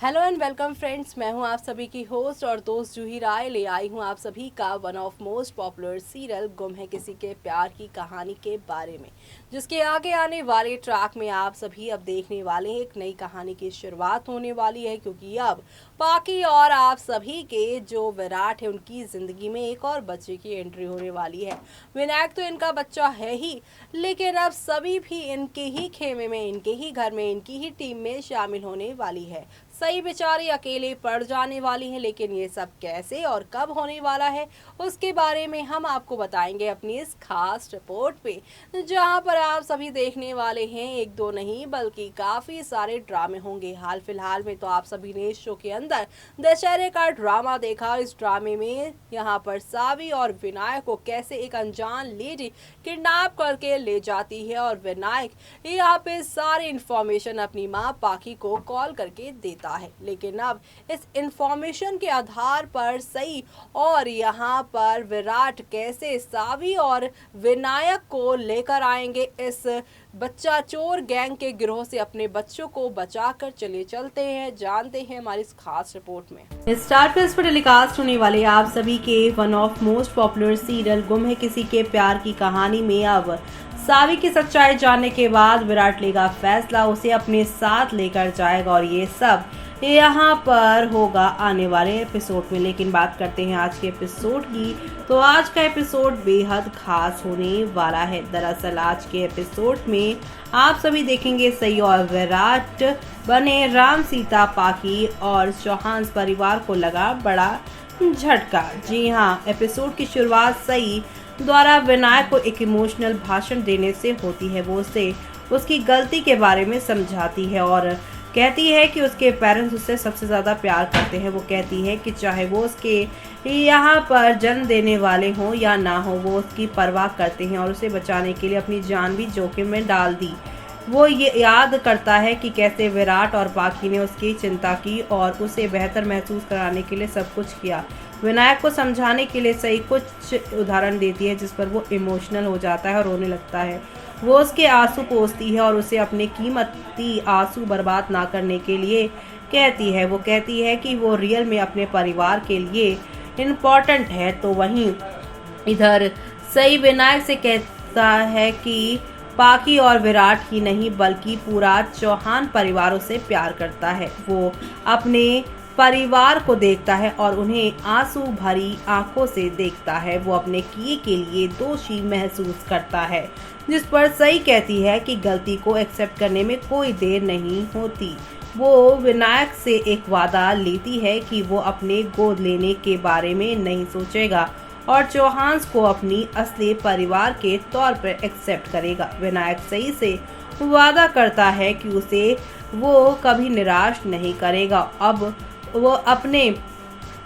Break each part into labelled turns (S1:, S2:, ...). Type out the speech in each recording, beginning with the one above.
S1: Hello and welcome friends, मैं हूं आप सभी की होस्ट और दोस्त जूही राय। ले आई हूं आप सभी का one of most popular serial गुम है किसी के प्यार की कहानी के बारे में, जिसके आगे आने वाले ट्रैक में आप सभी अब देखने वाले हैं एक नई कहानी की शुरुआत होने वाली है। क्योंकि अब पाकी और आप सभी के जो विराट है उनकी जिंदगी में एक और बच्चे की एंट्री होने वाली है। विनायक तो इनका बच्चा है ही, लेकिन अब सभी भी इनके ही खेमे में, इनके ही घर में, इनकी ही टीम में शामिल होने वाली है। सही बेचारी अकेले पड़ जाने वाली है, लेकिन ये सब कैसे और कब होने वाला है उसके बारे में हम आपको बताएंगे अपनी इस खास रिपोर्ट पे, जहां पर आप सभी देखने वाले हैं एक दो नहीं बल्कि काफी सारे ड्रामे होंगे। हाल फिलहाल में तो आप सभी ने इस शो के अंदर दशहरे का ड्रामा देखा। इस ड्रामे में यहाँ पर सावी और विनायक को कैसे एक अनजान लेडी किडनैप करके ले जाती है और विनायक यहाँ पे सारी इंफॉर्मेशन अपनी माँ पाकी को कॉल करके देता है। लेकिन अब इस इंफॉर्मेशन के आधार पर सई और यहाँ पर विराट कैसे सावी और विनायक को लेकर आएंगे इस बच्चा चोर गैंग के गिरोह से अपने बच्चों को बचाकर चलते हैं, जानते हैं हमारी इस खास रिपोर्ट में। स्टार प्लस पर टेलीकास्ट होने वाले आप सभी के one of most popular serial गुम है किसी के प्यार की कहानी में अब सावी की सच्चाई जानने के बाद विराट लेगा फैसला, उसे अपने साथ लेकर जाएगा और ये सब यहाँ पर होगा आने वाले एपिसोड में। लेकिन बात करते हैं आज के एपिसोड की, तो आज का एपिसोड बेहद खास होने वाला है। दरअसल आज के एपिसोड में आप सभी देखेंगे सई और विराट बने राम सीता पाकी और चौहान परिवार को लगा बड़ा झटका। जी हाँ, एपिसोड की शुरुआत सई द्वारा विनायक को एक इमोशनल भाषण देने से होती है। वो उसे उसकी गलती के बारे में समझाती है और कहती है कि उसके पेरेंट्स उससे सबसे ज़्यादा प्यार करते हैं। वो कहती है कि चाहे वो उसके यहाँ पर जन्म देने वाले हों या ना हो, वो उसकी परवाह करते हैं और उसे बचाने के लिए अपनी जान भी जोखिम में डाल दी। वो ये याद करता है कि कैसे विराट और पाकी ने उसकी चिंता की और उसे बेहतर महसूस कराने के लिए सब कुछ किया। विनायक को समझाने के लिए सही कुछ उदाहरण देती है जिस पर वो इमोशनल हो जाता है और रोने लगता है। वो उसके आंसू पोंछती है और उसे अपने कीमती आंसू बर्बाद ना करने के लिए कहती है। वो कहती है कि वो रियल में अपने परिवार के लिए इम्पोर्टेंट है। तो वहीं इधर सही विनायक से कहता है कि पाकी और विराट ही नहीं बल्कि पूरा चौहान परिवारों से प्यार करता है। वो अपने परिवार को देखता है और उन्हें आंसू भरी आंखों से देखता है। वो अपने किए के लिए दोषी महसूस करता है, जिस पर सही कहती है कि गलती को एक्सेप्ट करने में कोई देर नहीं होती। वो विनायक से एक वादा लेती है कि वो अपने गोद लेने के बारे में नहीं सोचेगा और चौहान को अपनी असली परिवार के तौर पर एक्सेप्ट करेगा। विनायक सही से वादा करता है कि उसे वो कभी निराश नहीं करेगा। अब वो अपने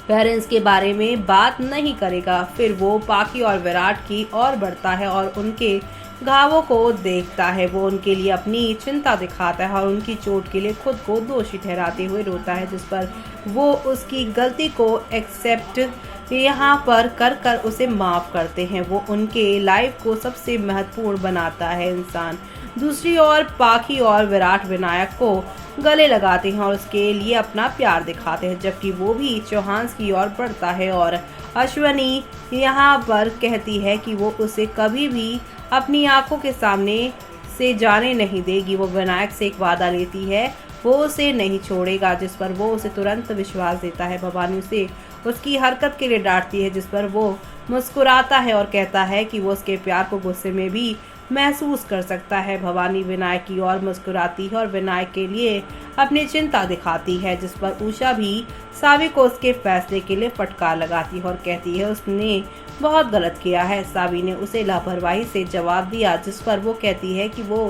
S1: पेरेंट्स के बारे में बात नहीं करेगा। फिर वो पाकी और विराट की ओर बढ़ता है और उनके घावों को देखता है। वो उनके लिए अपनी चिंता दिखाता है और उनकी चोट के लिए खुद को दोषी ठहराते हुए रोता है, जिस पर वो उसकी गलती को एक्सेप्ट यहाँ पर कर उसे माफ करते हैं। वो उनके लाइफ को सबसे महत्वपूर्ण बनाता है इंसान। दूसरी ओर पाकी और विराट विनायक को गले लगाते हैं और उसके लिए अपना प्यार दिखाते हैं, जबकि वो भी चौहान की ओर बढ़ता है और अश्वनी यहाँ पर कहती है कि वो उसे कभी भी अपनी आंखों के सामने से जाने नहीं देगी। वो विनायक से एक वादा लेती है, वो उसे नहीं छोड़ेगा, जिस पर वो उसे तुरंत विश्वास देता है। भवानी उसे उसकी हरकत के लिए डांटती है, जिस पर वो मुस्कुराता है और कहता है कि वो उसके प्यार को गुस्से में भी महसूस कर सकता है। भवानी विनायक की ओर मुस्कुराती है और विनायक के लिए अपनी चिंता दिखाती है, जिस पर उषा भी सावी को उसके फैसले के लिए फटकार लगाती है और कहती है उसने बहुत गलत किया है। सावी ने उसे लापरवाही से जवाब दिया, जिस पर वो कहती है कि वो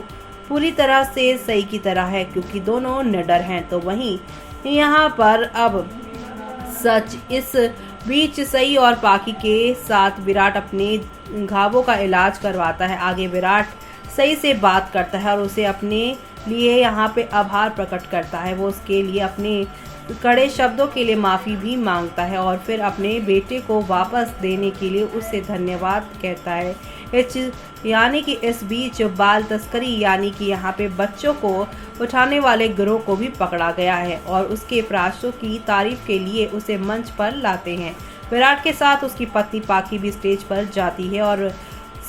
S1: पूरी तरह से सही की तरह है क्योंकि दोनों निडर हैं। तो वहीं यहाँ पर अब सच इस बीच सई और पाकी के साथ विराट अपने घावों का इलाज करवाता है। आगे विराट सई से बात करता है और उसे अपने लिए यहाँ पे आभार प्रकट करता है। वो उसके लिए अपने कड़े शब्दों के लिए माफ़ी भी मांगता है और फिर अपने बेटे को वापस देने के लिए उससे धन्यवाद कहता है। यानी कि इस बीच बाल तस्करी यानी कि यहाँ पे बच्चों को उठाने वाले गिरोह को भी पकड़ा गया है और उसके प्रयासों की तारीफ के लिए उसे मंच पर लाते हैं। विराट के साथ उसकी पत्नी पाखी भी स्टेज पर जाती है और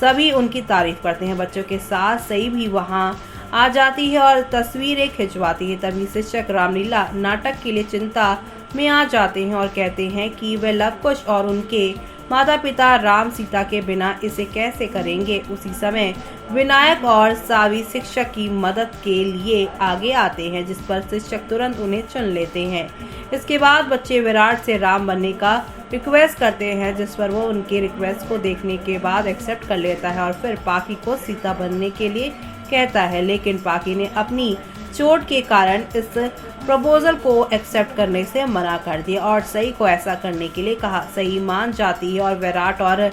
S1: सभी उनकी तारीफ करते हैं। बच्चों के साथ सई भी वहां आ जाती है और तस्वीरें खिंचवाती है। तभी शिक्षक रामलीला नाटक के लिए चिंता में आ जाते हैं और कहते हैं कि वे लवकुश और उनके माता पिता राम सीता के बिना इसे कैसे करेंगे। उसी समय विनायक और सावी शिक्षक की मदद के लिए आगे आते हैं, जिस पर शिक्षक तुरंत उन्हें चुन लेते हैं। इसके बाद बच्चे विराट से राम बनने का रिक्वेस्ट करते हैं, जिस पर वो उनके रिक्वेस्ट को देखने के बाद एक्सेप्ट कर लेता है और फिर पाखी को सीता बनने के लिए कहता है। लेकिन पाखी ने अपनी चोट के कारण इस प्रपोजल को एक्सेप्ट करने से मना कर दिया और सई को ऐसा करने के लिए कहा। सई मान जाती है और विराट और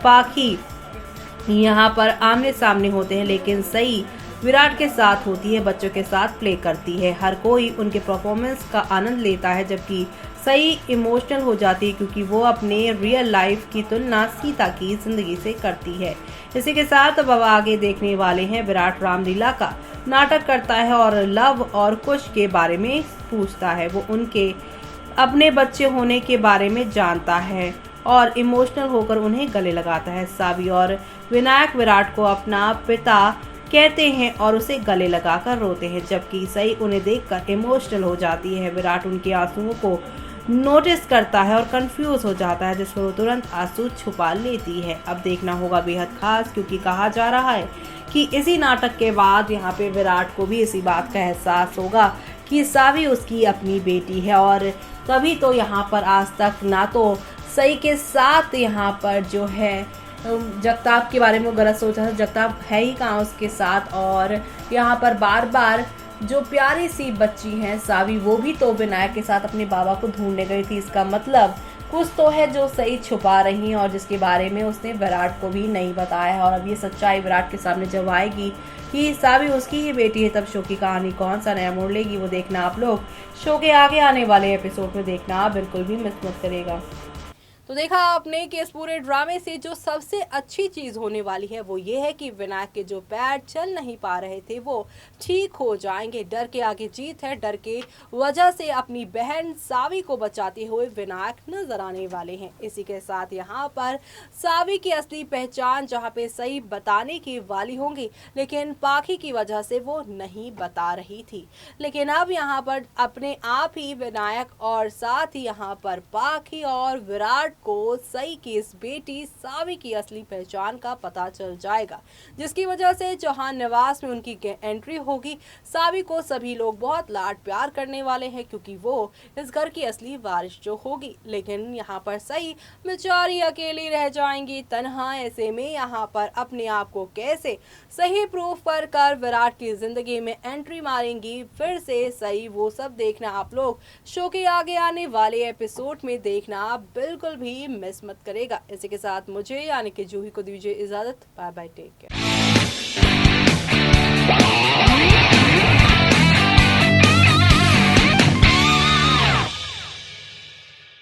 S1: पाखी यहाँ पर आमने सामने होते हैं, लेकिन सई विराट के साथ होती है, बच्चों के साथ प्ले करती है। हर कोई उनके परफॉर्मेंस का आनंद लेता है, जबकि सई इमोशनल हो जाती है क्योंकि वो अपने रियल लाइफ की तुलना सीता की जिंदगी से करती है। इसी के साथ अब आगे देखने वाले हैं विराट रामलीला का नाटक करता है और लव और कुश के बारे में पूछता है। वो उनके अपने बच्चे होने के बारे में जानता है और इमोशनल होकर उन्हें गले लगाता है। सावी और विनायक विराट को अपना पिता कहते हैं और उसे गले लगाकर रोते हैं, जबकि सई उन्हें देखकर इमोशनल हो जाती है। विराट उनके आंसुओं को नोटिस करता है और कंफ्यूज हो जाता है, जिस पर वो तुरंत आंसू छुपा लेती है। अब देखना होगा बेहद खास, क्योंकि कहा जा रहा है कि इसी नाटक के बाद यहाँ पे विराट को भी इसी बात का एहसास होगा कि सावी उसकी अपनी बेटी है। और तभी तो यहाँ पर आज तक ना तो सई के साथ यहाँ पर जो है जगताप के बारे में गलत सोचा था, जगताप है ही कहाँ उसके साथ, और यहाँ पर बार बार जो प्यारी सी बच्ची है सावी, वो भी तो विनायक के साथ अपने बाबा को ढूंढने गई थी। इसका मतलब कुछ तो है जो सही छुपा रही है और जिसके बारे में उसने विराट को भी नहीं बताया है। और अब ये सच्चाई विराट के सामने जब आएगी कि सावी उसकी ही बेटी है, तब शो की कहानी कौन सा नया मोड़ लेगी, वो देखना आप लोग शो के आगे आने वाले एपिसोड में देखना बिल्कुल भी मिस मत करेगा। तो देखा आपने कि इस पूरे ड्रामे से जो सबसे अच्छी चीज़ होने वाली है वो ये है कि विनायक के जो पैर चल नहीं पा रहे थे वो ठीक हो जाएंगे। डर के आगे जीत है। डर के वजह से अपनी बहन सावी को बचाते हुए विनायक नजर आने वाले हैं। इसी के साथ यहाँ पर सावी की असली पहचान जहाँ पे सही बताने की वाली होंगी, लेकिन पाखी की वजह से वो नहीं बता रही थी। लेकिन अब यहाँ पर अपने आप ही विनायक और साथ ही यहाँ पर पाखी और विराट को सई की इस बेटी सावी की असली पहचान का पता चल जाएगा, जिसकी वजह से चौहान निवास में उनकी एंट्री होगी। सावी को सभी लोग बहुत लाड प्यार करने वाले हैं क्योंकि वो इस घर की असली वारिस जो होगी। लेकिन यहाँ पर सई बेचारी अकेली रह जाएंगी, तन्हा। ऐसे में यहाँ पर अपने आप को कैसे सही प्रूफ कर विराट की जिंदगी में एंट्री मारेंगी फिर से सई, वो सब देखना आप लोग शो के आगे आने वाले एपिसोड में देखना बिल्कुल भी मिस मत करेगा। इसी के साथ मुझे यानी कि जूही को दीजिए इजाजत। Bye bye, take care.